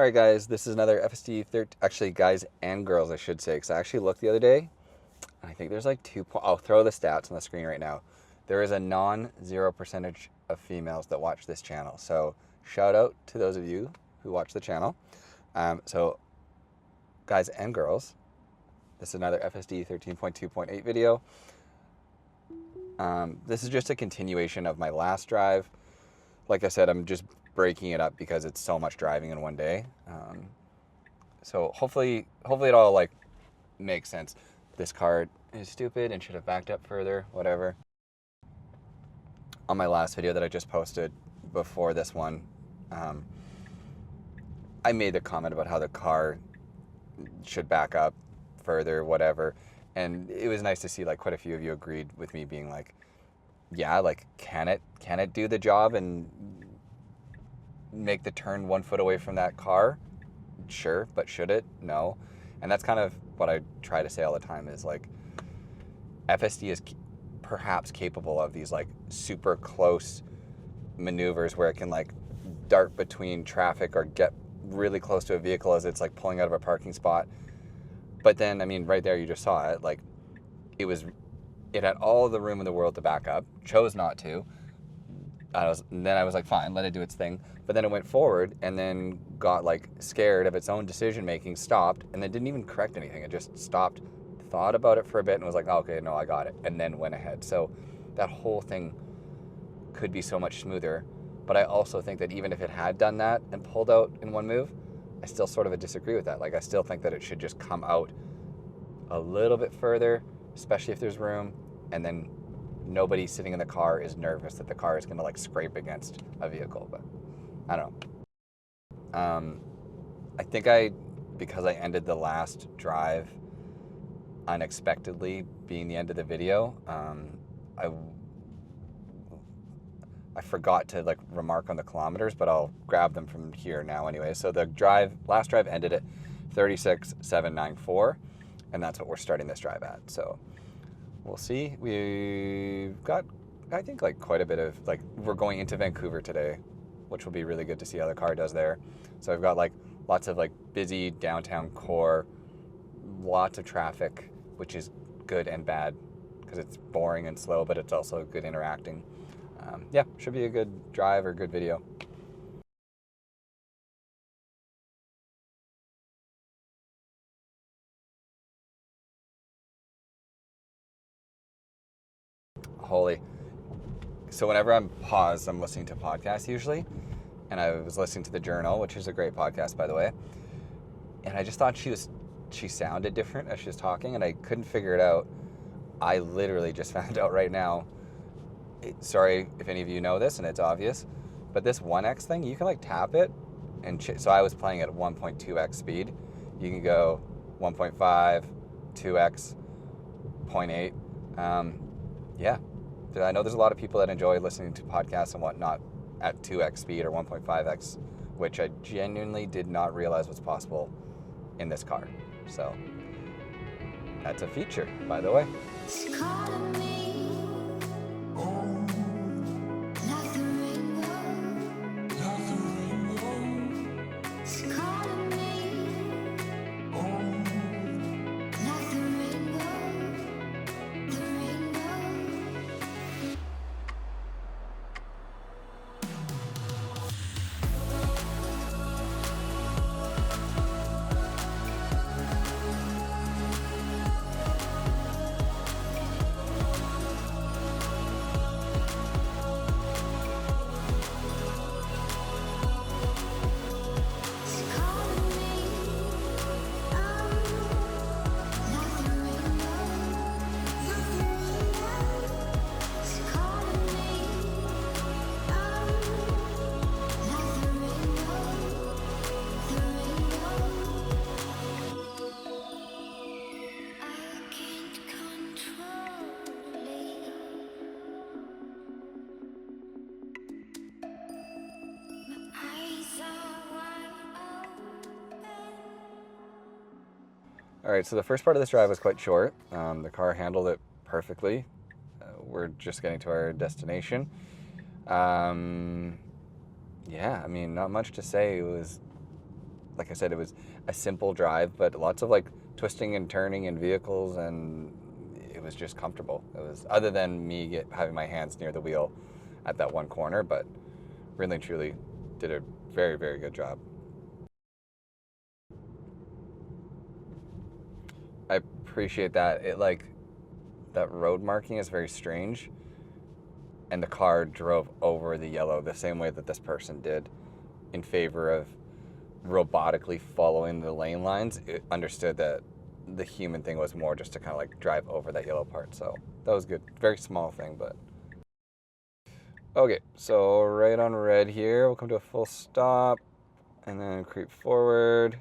All right, guys, this is another FSD 13. Actually, guys and girls, I should say, because I actually looked the other day, and I think there's like I'll throw the stats on the screen right now. There is a non-zero percentage of females that watch this channel. So shout out to those of you who watch the channel. So guys and girls, this is another FSD 13.2.8 video. This is just a continuation of my last drive. Like I said, I'm just breaking it up because it's so much driving in one day. So hopefully it all like makes sense. This car is stupid and should have backed up further, whatever. On my last video that I just posted before this one, I made the comment about how the car should back up further, whatever. And it was nice to see like quite a few of you agreed with me being like, yeah, like can it do the job and make the turn 1 foot away from that car? Sure, but should it? No. And that's kind of what I try to say all the time is like FSD is perhaps capable of these like super close maneuvers where it can like dart between traffic or get really close to a vehicle as it's like pulling out of a parking spot. But then, I mean, right there you just saw it, like it had all the room in the world to back up, chose not to. Then I was like, fine, let it do its thing. But then it went forward and then got like scared of its own decision making, stopped, and then didn't even correct anything. It just stopped, thought about it for a bit, and was like, oh, okay, no, I got it, and then went ahead. So that whole thing could be so much smoother. But I also think that even if it had done that and pulled out in one move, I still sort of disagree with that. Like, I still think that it should just come out a little bit further, especially if there's room, and then nobody sitting in the car is nervous that the car is going to like scrape against a vehicle. But I don't know. I think because I ended the last drive unexpectedly being the end of the video, I forgot to like remark on the kilometers, but I'll grab them from here now anyway. So the last drive ended at 36,794, and that's what we're starting this drive at. So we'll see. We've got, I think, like quite a bit of, like, we're going into Vancouver today, which will be really good to see how the car does there. So I've got like lots of like busy downtown core, lots of traffic, which is good and bad because it's boring and slow, but it's also good interacting. Yeah, should be a good drive or good video. Holy. So whenever I'm paused, I'm listening to podcasts usually. And I was listening to The Journal, which is a great podcast, by the way. And I just thought she sounded different as she was talking, and I couldn't figure it out. I literally just found out right now. Sorry if any of you know this, and it's obvious, but this 1x thing, you can like tap it, and so I was playing at 1.2x speed. You can go 1.5, 2x, 0.8. Yeah, I know there's a lot of people that enjoy listening to podcasts and whatnot at 2x speed or 1.5x, which I genuinely did not realize was possible in this car. So that's a feature, by the way. All right, so the first part of this drive was quite short. The car handled it perfectly. We're just getting to our destination. Yeah, I mean, not much to say. It was like I said, it was a simple drive, but lots of like twisting and turning in vehicles, and it was just comfortable. It was, other than me having my hands near the wheel at that one corner, but really and truly did a very, very good job. I appreciate that. It like, that road marking is very strange, and the car drove over the yellow the same way that this person did, in favor of robotically following the lane lines. It understood that the human thing was more just to kind of like drive over that yellow part. So that was good. Very small thing, but okay. So right on red here, we'll come to a full stop and then creep forward.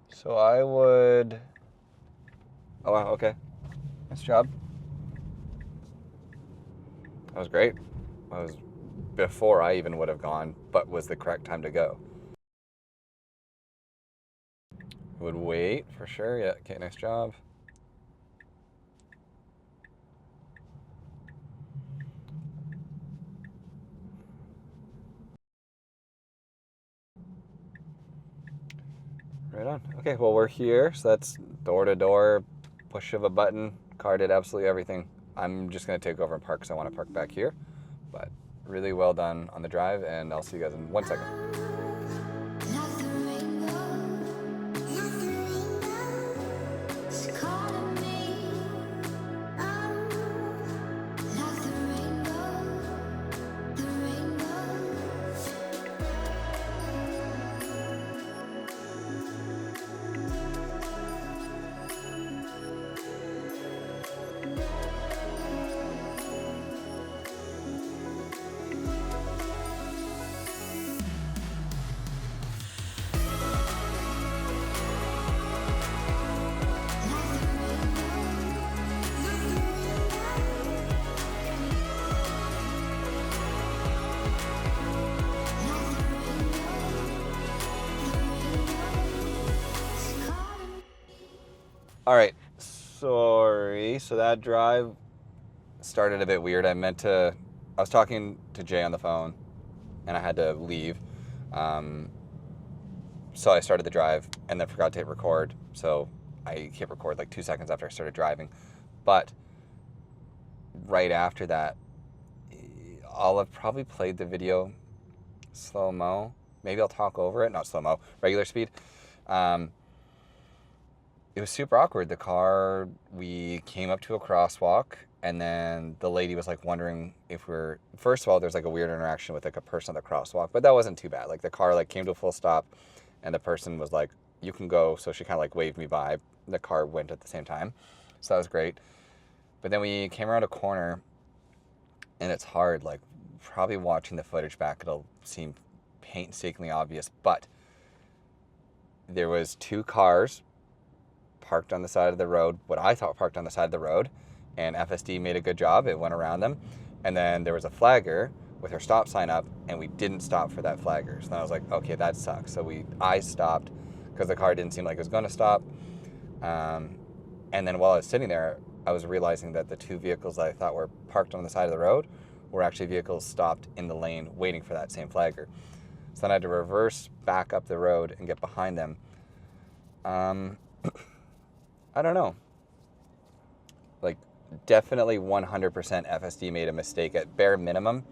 So I would, oh wow, okay, nice job. That was great. That was before I even would have gone, but was the correct time to go. Would wait for sure. Yeah, okay, nice job. Right on. Okay, well, we're here, so that's door to door, push of a button. Car did absolutely everything. I'm just gonna take over and park because I want to park back here. But really well done on the drive, and I'll see you guys in 1 second. All right, sorry. So that drive started a bit weird. I was talking to Jay on the phone, and I had to leave. So I started the drive and then forgot to hit record. So I hit record like 2 seconds after I started driving. But right after that, I'll have probably played the video slow-mo. Maybe I'll talk over it. Not slow-mo, regular speed. It was super awkward. We came up to a crosswalk, and then the lady was like wondering if first of all, there's like a weird interaction with like a person on the crosswalk, but that wasn't too bad. Like the car like came to a full stop, and the person was like, you can go. So she kind of like waved me by. The car went at the same time. So that was great. But then we came around a corner, and it's hard, like probably watching the footage back, it'll seem painstakingly obvious, but there was 2 cars parked on the side of the road, what I thought parked on the side of the road, and FSD made a good job. It went around them. And then there was a flagger with her stop sign up, and we didn't stop for that flagger. So then I was like, okay, that sucks. So I stopped because the car didn't seem like it was going to stop. And then while I was sitting there, I was realizing that the 2 vehicles that I thought were parked on the side of the road were actually vehicles stopped in the lane waiting for that same flagger. So then I had to reverse back up the road and get behind them. I don't know. Like, definitely 100% FSD made a mistake at bare minimum,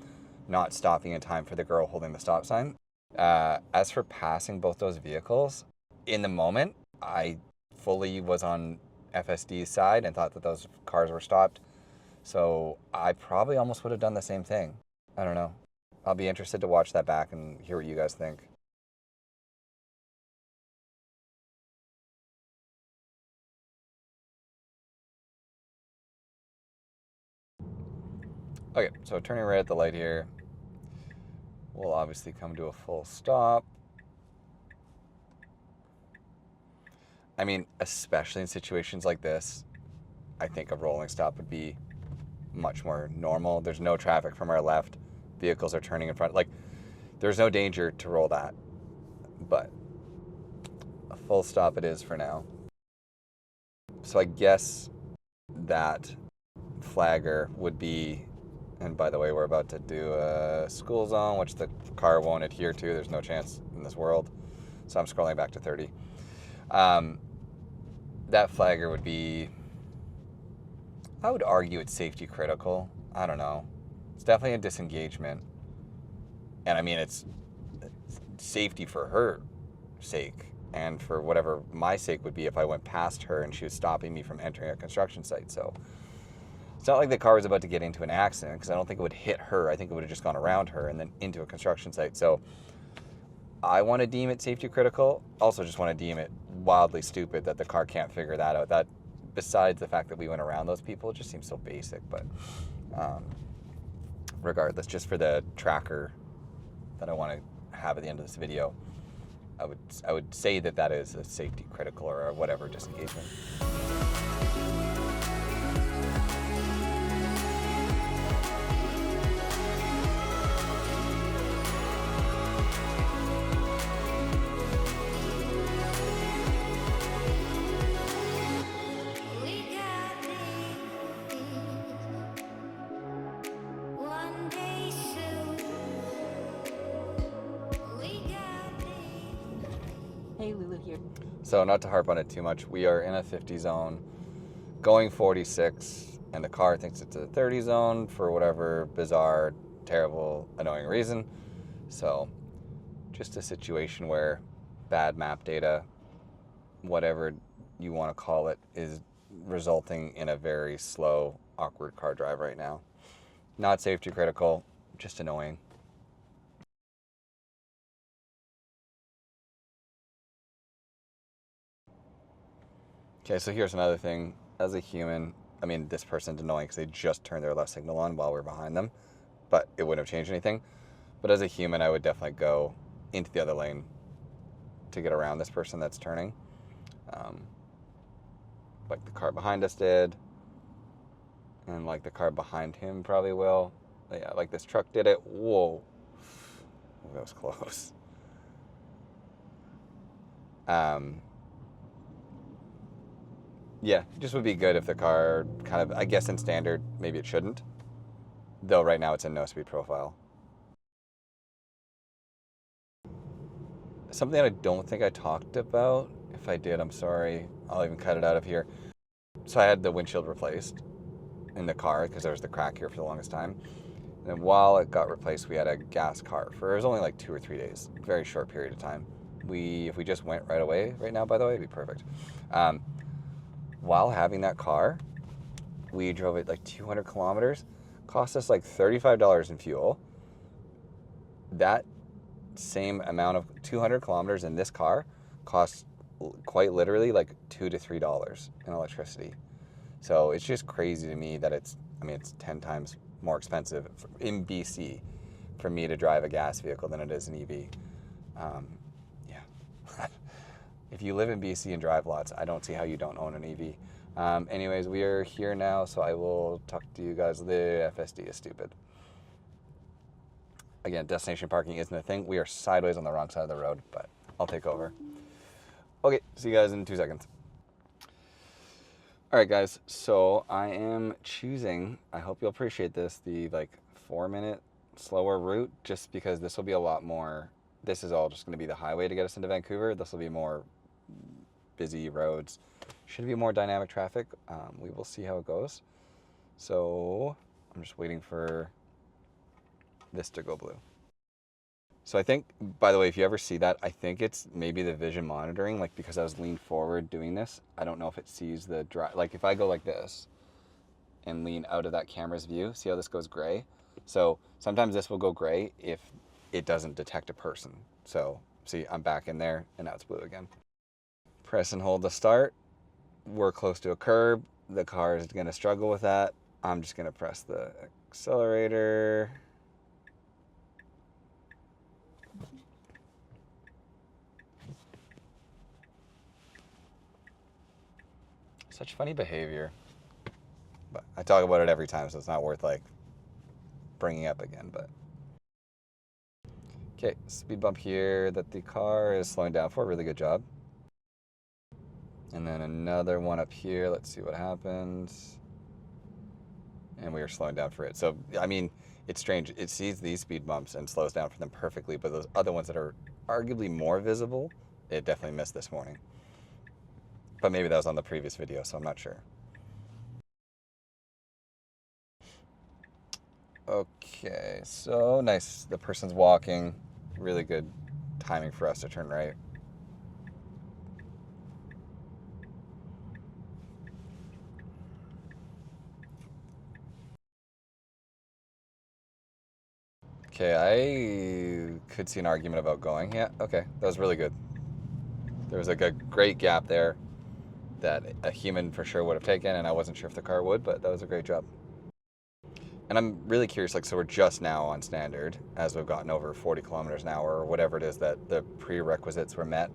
not stopping in time for the girl holding the stop sign. As for passing both those vehicles, in the moment, I fully was on FSD's side and thought that those cars were stopped. So I probably almost would have done the same thing. I don't know. I'll be interested to watch that back and hear what you guys think. Okay, so turning right at the light here, we'll obviously come to a full stop. I mean, especially in situations like this, I think a rolling stop would be much more normal. There's no traffic from our left. Vehicles are turning in front. Like, there's no danger to roll that. But a full stop it is for now. So I guess that flagger would be, and by the way, we're about to do a school zone, which the car won't adhere to. There's no chance in this world. So I'm scrolling back to 30. That flagger would be, I would argue it's safety critical. I don't know. It's definitely a disengagement. And I mean, it's safety for her sake and for whatever my sake would be if I went past her and she was stopping me from entering a construction site. So it's not like the car was about to get into an accident, because I don't think it would hit her. I think it would have just gone around her and then into a construction site. So I want to deem it safety critical. Also just want to deem it wildly stupid that the car can't figure that out. That, besides the fact that we went around those people, it just seems so basic. But regardless, just for the tracker that I want to have at the end of this video, I would say that that is a safety critical or whatever disengagement. Hey, Lulu here. So not to harp on it too much, we are in a 50 zone, going 46, and the car thinks it's a 30 zone for whatever bizarre, terrible, annoying reason. So just a situation where bad map data, whatever you want to call it, is resulting in a very slow, awkward car drive right now. Not safety critical, just annoying. Okay, so here's another thing. As a human, I mean, this person's annoying because they just turned their left signal on while we're behind them, but it wouldn't have changed anything. But as a human, I would definitely go into the other lane to get around this person that's turning. Like the car behind us did, and like the car behind him probably will. But yeah, like this truck did it. Whoa. That was close. Yeah, just would be good if the car kind of, I guess in standard, maybe it shouldn't. Though right now it's in no speed profile. Something that I don't think I talked about. If I did, I'm sorry. I'll even cut it out of here. So I had the windshield replaced in the car because there was the crack here for the longest time. And then while it got replaced, we had a gas car for, it was only like 2 or 3 days, very short period of time. If we just went right away, right now, by the way, it'd be perfect. While having that car, we drove it like 200 kilometers, cost us like $35 in fuel. That same amount of 200 kilometers in this car costs quite literally like $2 to $3 in electricity. So it's just crazy to me that it's 10 times more expensive in BC for me to drive a gas vehicle than it is an EV. Yeah. If you live in BC and drive lots, I don't see how you don't own an EV. Anyways, we are here now, so I will talk to you guys. The FSD is stupid. Again, destination parking isn't a thing. We are sideways on the wrong side of the road, but I'll take over. Okay, see you guys in 2 seconds. All right, guys, so I am choosing, I hope you'll appreciate this, the 4-minute slower route, just because this will be a lot more, this is all just going to be the highway to get us into Vancouver. This will be more busy roads. Should be more dynamic traffic. We will see how it goes. So I'm just waiting for this to go blue. So I think, by the way, if you ever see that, I think it's maybe the vision monitoring, because I was leaned forward doing this. I don't know if it sees the drive. Like if I go like this and lean out of that camera's view, see how this goes gray? So sometimes this will go gray if it doesn't detect a person. So see, I'm back in there and now it's blue again. Press and hold to start. We're close to a curb. The car is going to struggle with that. I'm just going to press the accelerator. Such funny behavior. But I talk about it every time, so it's not worth bringing up again. But okay, speed bump here that the car is slowing down for. Really good job. And then another one up here. Let's see what happens. And we are slowing down for it. So, I mean, it's strange. It sees these speed bumps and slows down for them perfectly, but those other ones that are arguably more visible it definitely missed this morning. But maybe that was on the previous video, so I'm not sure. Okay, so nice. The person's walking. Really good timing for us to turn right. Okay, I could see an argument about going. Yeah, okay, that was really good. There was like a great gap there that a human for sure would have taken, and I wasn't sure if the car would, but that was a great job. And I'm really curious, like, so we're just now on standard as we've gotten over 40 kilometers an hour or whatever it is that the prerequisites were met.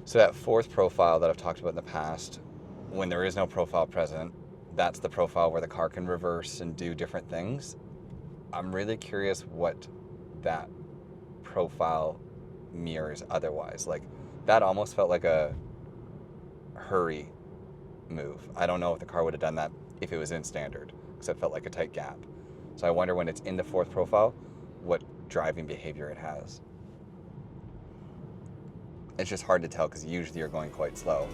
So that fourth profile that I've talked about in the past, when there is no profile present, that's the profile where the car can reverse and do different things. I'm really curious what that profile mirrors otherwise. Like, that almost felt like a hurry move. I don't know if the car would have done that if it was in standard, because it felt like a tight gap. So I wonder when it's in the fourth profile, what driving behavior it has. It's just hard to tell because usually you're going quite slow.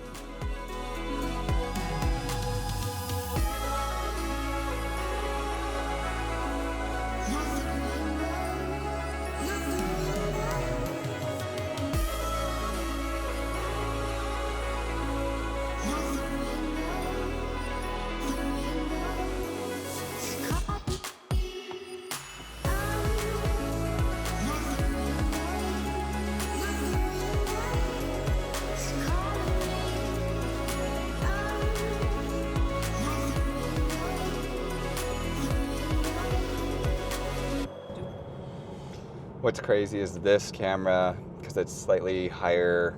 What's crazy is this camera, because it's slightly higher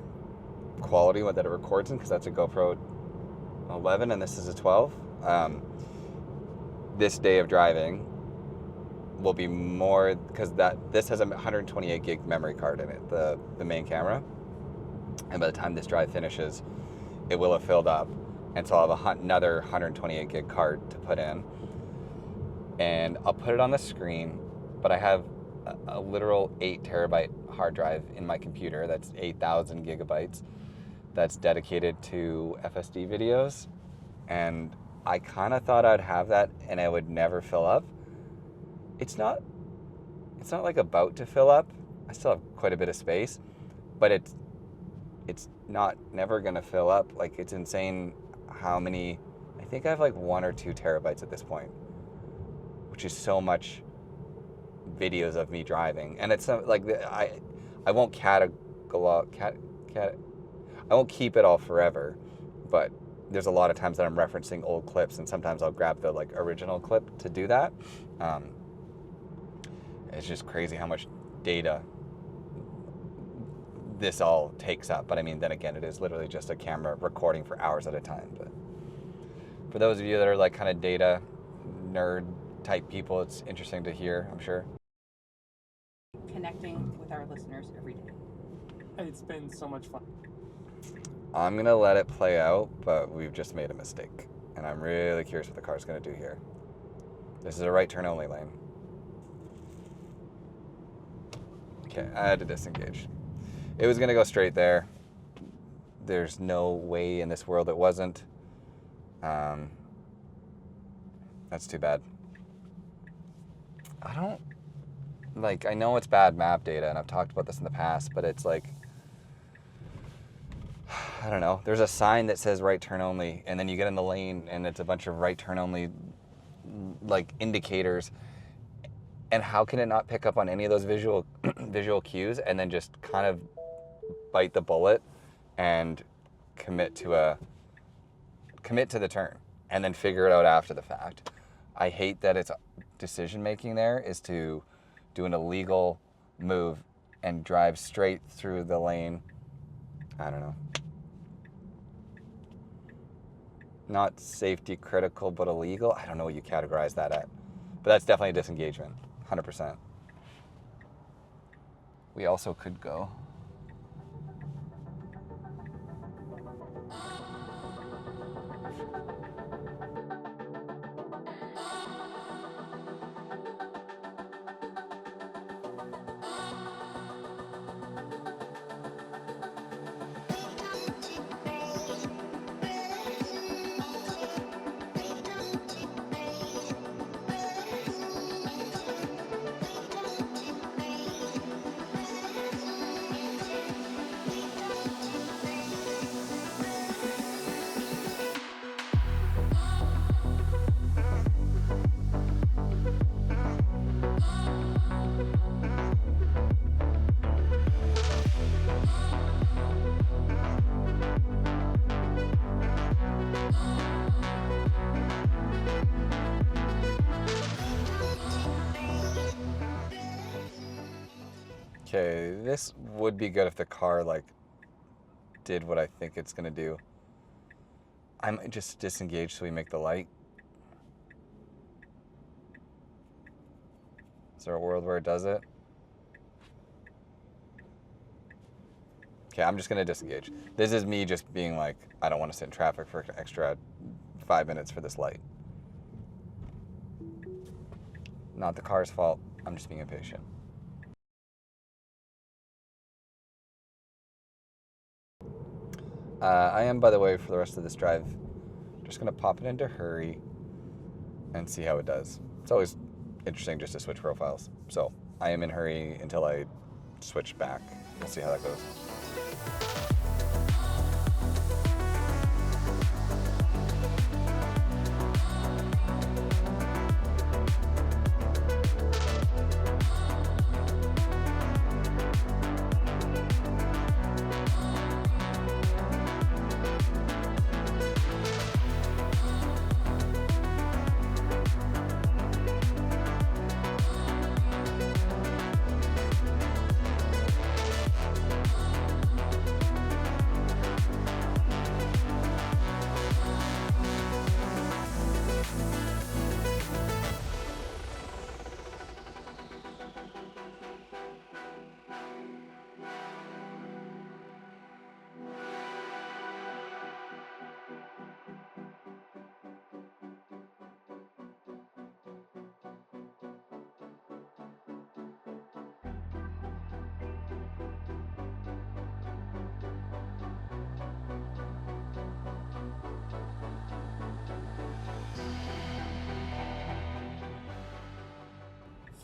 quality that it records in, because that's a GoPro 11 and this is a 12. This day of driving will be more, because this has a 128 gig memory card in it, the main camera. And by the time this drive finishes, it will have filled up. And so I'll have another 128 gig card to put in. And I'll put it on the screen, but I have a literal 8 terabyte hard drive in my computer. That's 8,000 gigabytes. That's dedicated to FSD videos. And I kind of thought I'd have that and it would never fill up. It's not like about to fill up. I still have quite a bit of space, but it's not never going to fill up. Like, it's insane how many, I think I have like 1 or 2 terabytes at this point, which is so much videos of me driving. And it's like, I won't I won't keep it all forever, but there's a lot of times that I'm referencing old clips, and sometimes I'll grab the like original clip to do that. It's just crazy how much data this all takes up. But I mean, then again, it is literally just a camera recording for hours at a time. But for those of you that are like kind of data nerd type people, it's interesting to hear, I'm sure. Connecting with our listeners every day. It's been so much fun. I'm gonna let it play out, but we've just made a mistake, and I'm really curious what the car's gonna do here. This is a right turn only lane. Okay, I had to disengage. It was gonna go straight there. There's no way in this world it wasn't. That's too bad. I know it's bad map data, and I've talked about this in the past, but it's like, I don't know. There's a sign that says right turn only, and then you get in the lane, and it's a bunch of right turn only, like, indicators. And how can it not pick up on any of those visual cues and then just kind of bite the bullet and commit to the turn and then figure it out after the fact? I hate that its decision making there is to do an illegal move and drive straight through the lane. I don't know. Not safety critical, but illegal. I don't know what you categorize that at, but that's definitely a disengagement, 100%. We also could go. Okay, this would be good if the car, like, did what I think it's going to do. I might just disengage so we make the light. Is there a world where it does it? Okay, I'm just going to disengage. This is me just being like, I don't want to sit in traffic for an extra 5 minutes for this light. Not the car's fault. I'm just being impatient. I am, by the way, for the rest of this drive, just going to pop it into hurry and see how it does. It's always interesting just to switch profiles. So I am in hurry until I switch back. We'll see how that goes.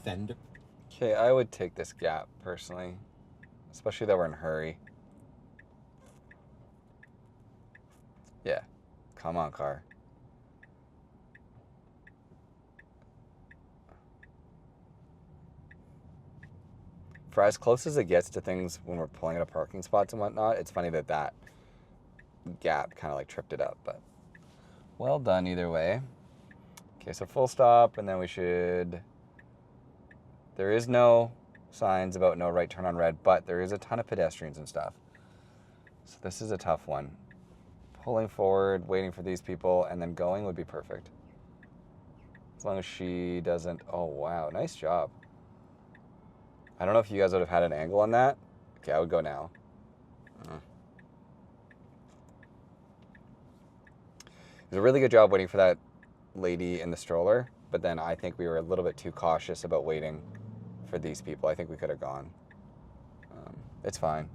Fender. Okay, I would take this gap personally, especially that we're in a hurry. Yeah, come on, car. For as close as it gets to things when we're pulling out of parking spots and whatnot, it's funny that that gap kind of like tripped it up, but well done either way. Okay, so full stop, and then we should... There is no signs about no right turn on red, but there is a ton of pedestrians and stuff. So this is a tough one. Pulling forward, waiting for these people, and then going would be perfect. As long as she doesn't... Oh, wow. Nice job. I don't know if you guys would have had an angle on that. Okay, I would go now. It was a really good job waiting for that lady in the stroller, but then I think we were a little bit too cautious about waiting for these people. I think we could have gone. It's fine.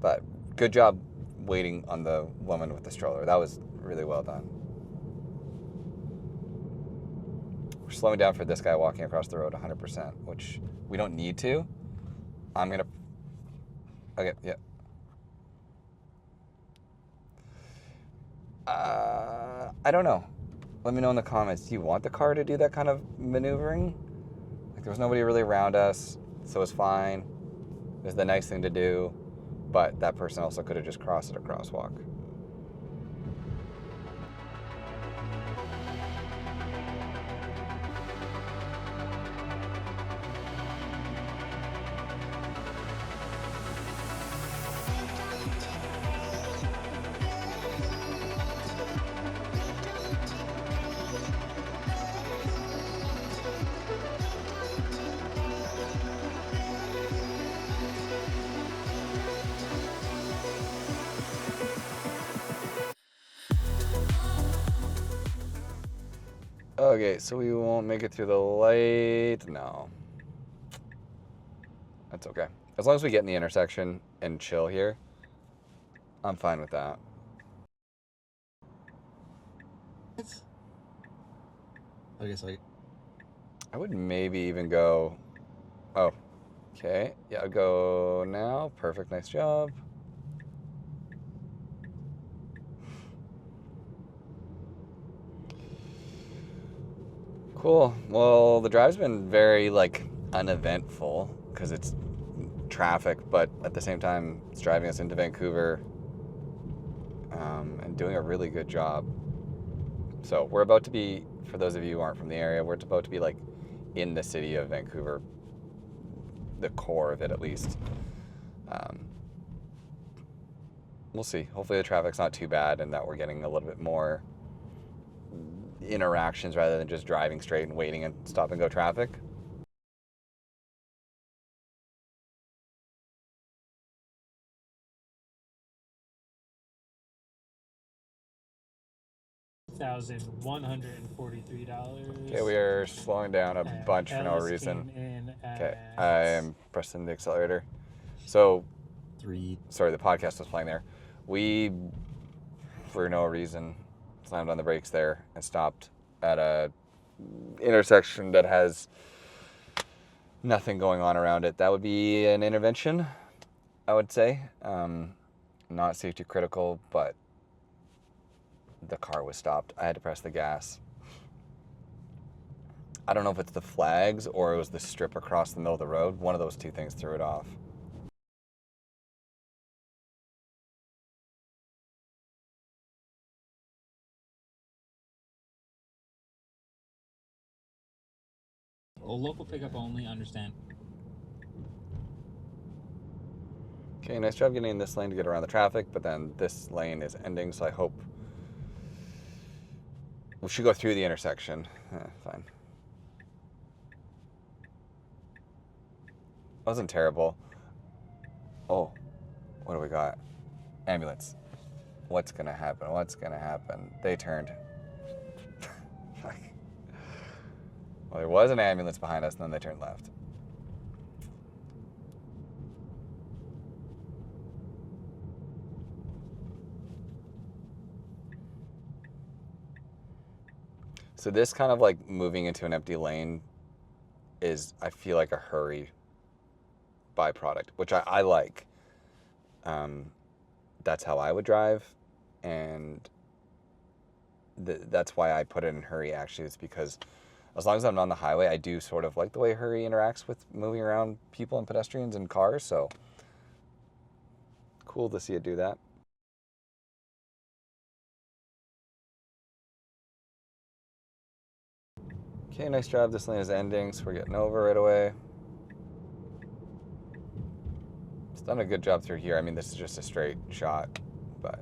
But good job waiting on the woman with the stroller. That was really well done. We're slowing down for this guy walking across the road 100%, which we don't need to. I'm going to... Okay, yeah. I don't know. Let me know in the comments. Do you want the car to do that kind of maneuvering? Like, there was nobody really around us, so it's fine. It was the nice thing to do, but that person also could have just crossed at a crosswalk. Okay, so we won't make it through the light. No. That's okay. As long as we get in the intersection and chill here, I'm fine with that. I guess I would maybe even go... Oh, okay. Yeah, I'll go now. Perfect, nice job. Cool. Well, the drive's been very, like, uneventful because it's traffic, but at the same time, it's driving us into Vancouver and doing a really good job. So we're about to be, for those of you who aren't from the area, we're about to be, like, in the city of Vancouver the core of it at least. We'll see. Hopefully the traffic's not too bad and that we're getting a little bit more interactions rather than just driving straight and waiting and stop and go traffic. $1,143. Okay, we are slowing down a bunch for no reason. Okay, I am pressing the accelerator. So, 3. sorry, the podcast was playing there. We, for no reason, slammed on the brakes there and stopped at a intersection that has nothing going on around it. That would be an intervention, I would say. Not safety critical, but the car was stopped. I had to press the gas. I don't know if it's the flags or it was the strip across the middle of the road. One of those two things threw it off. Well, local pickup only, understand. Okay, nice job getting in this lane to get around the traffic, but then this lane is ending, so I hope we should go through the intersection. Fine. Wasn't terrible. Oh, what do we got? Ambulance. What's gonna happen? What's gonna happen? They turned. Well, there was an ambulance behind us, and then they turned left. So this kind of like moving into an empty lane is, I feel like, a hurry byproduct, which I like. That's how I would drive, and that's why I put it in hurry, actually. It's because as long as I'm on the highway, I do sort of like the way hurry interacts with moving around people and pedestrians and cars, so cool to see it do that. Okay, nice job. This lane is ending, so we're getting over right away. It's done a good job through here. I mean, this is just a straight shot, but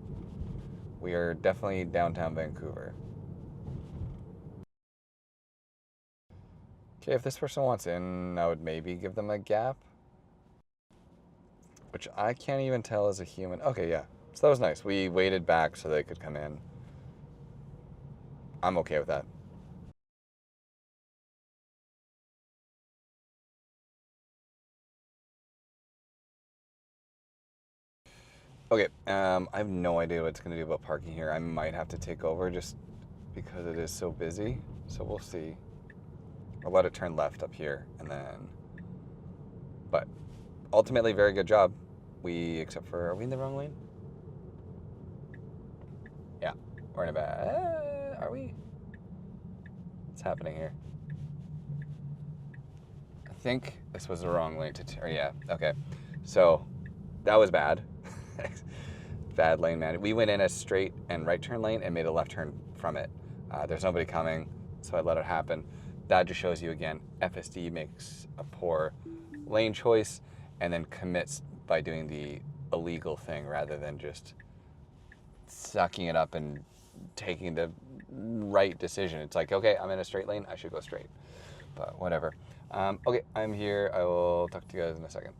we are definitely downtown Vancouver. Okay, if this person wants in, I would maybe give them a gap, which I can't even tell as a human. Okay, yeah. So that was nice. We waited back so they could come in. I'm okay with that. Okay, I have no idea what it's going to do about parking here. I might have to take over just because it is so busy. So we'll see. I'll let it turn left up here and then... But ultimately, very good job. Except for, are we in the wrong lane? Yeah, we're in a bad... Are we? What's happening here? I think this was the wrong lane to turn. Yeah, okay. So that was bad. Bad lane man. We went in a straight and right turn lane and made a left turn from it. There's nobody coming, so I let it happen. That just shows you again, FSD makes a poor lane choice and then commits by doing the illegal thing rather than just sucking it up and taking the right decision. It's like, okay, I'm in a straight lane, I should go straight. But whatever. Okay, I'm here. I will talk to you guys in a second.